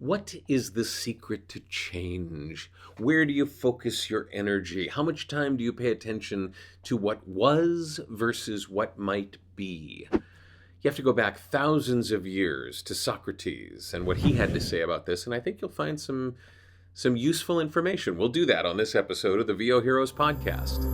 What is the secret to change? Where do you focus your energy? How much time do you pay attention to what was versus what might be? You have to go back thousands of years to Socrates and what he had to say about this, and I think you'll find some useful information. We'll do that on this episode of the VO Heroes podcast.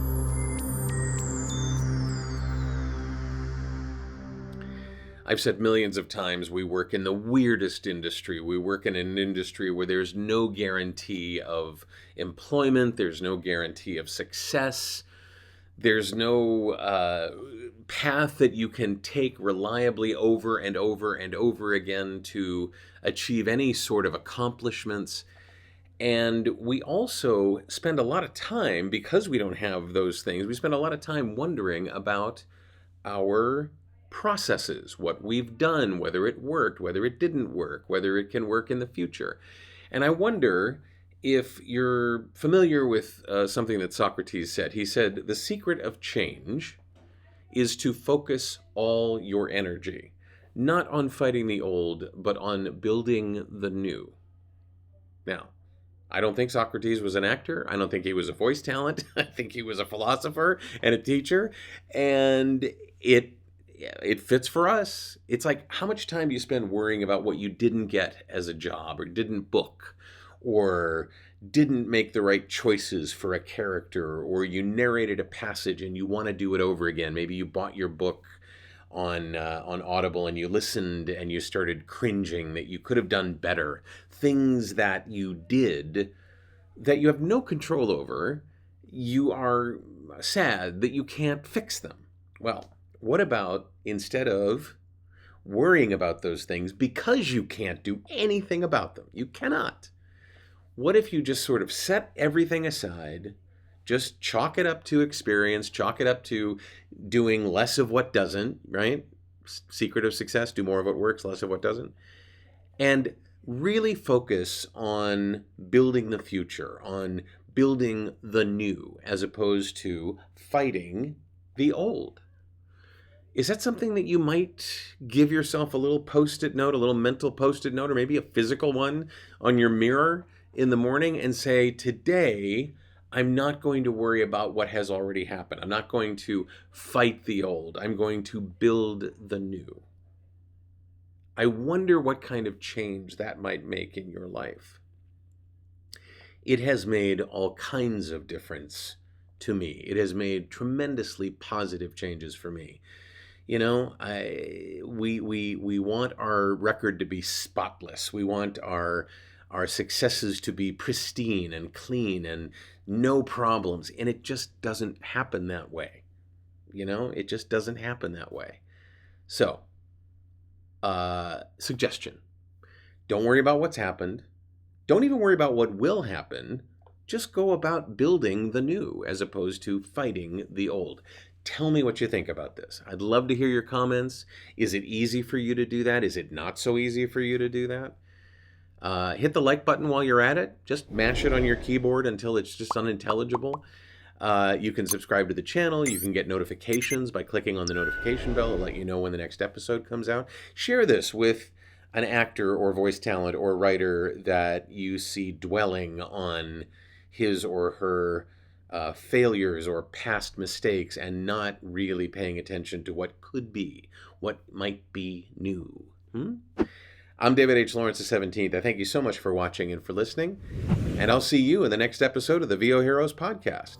I've said millions of times, we work in the weirdest industry. We work in an industry where there's no guarantee of employment. There's no guarantee of success. There's no path that you can take reliably over and over and over again to achieve any sort of accomplishments. And we also spend a lot of time, because we don't have those things, we spend a lot of time wondering about our processes, what we've done, whether it worked, whether it didn't work, whether it can work in the future. And I wonder if you're familiar with something that Socrates said. He said, the secret of change is to focus all your energy, not on fighting the old, but on building the new. Now, I don't think Socrates was an actor. I don't think he was a voice talent. I think he was a philosopher and a teacher. And it fits for us. It's like, how much time do you spend worrying about what you didn't get as a job, or didn't book, or didn't make the right choices for a character, or you narrated a passage and you want to do it over again? Maybe you bought your book on Audible and you listened and you started cringing that you could have done better. Things that you did that you have no control over, you are sad that you can't fix them. Well, what about, instead of worrying about those things because you can't do anything about them, you cannot, what if you just sort of set everything aside, just chalk it up to experience, chalk it up to doing less of what doesn't, right? Secret of success, do more of what works, less of what doesn't. And really focus on building the future, on building the new, as opposed to fighting the old. Is that something that you might give yourself a little post-it note, a little mental post-it note, or maybe a physical one on your mirror in the morning, and say, today, I'm not going to worry about what has already happened. I'm not going to fight the old. I'm going to build the new. I wonder what kind of change that might make in your life. It has made all kinds of difference to me. It has made tremendously positive changes for me. You know, we want our record to be spotless. We want our successes to be pristine and clean and no problems. And it just doesn't happen that way. You know, it just doesn't happen that way. So, suggestion. Don't worry about what's happened. Don't even worry about what will happen. Just go about building the new as opposed to fighting the old. Tell me what you think about this. I'd love to hear your comments. Is it easy for you to do that? Is it not so easy for you to do that? Hit the like button while you're at it. Just mash it on your keyboard until it's just unintelligible. You can subscribe to the channel. You can get notifications by clicking on the notification bell. It'll let you know when the next episode comes out. Share this with an actor or voice talent or writer that you see dwelling on his or her failures or past mistakes and not really paying attention to what could be, what might be new. I'm David H. Lawrence the 17th. I thank you so much for watching and for listening, and I'll see you in the next episode of the VO Heroes podcast.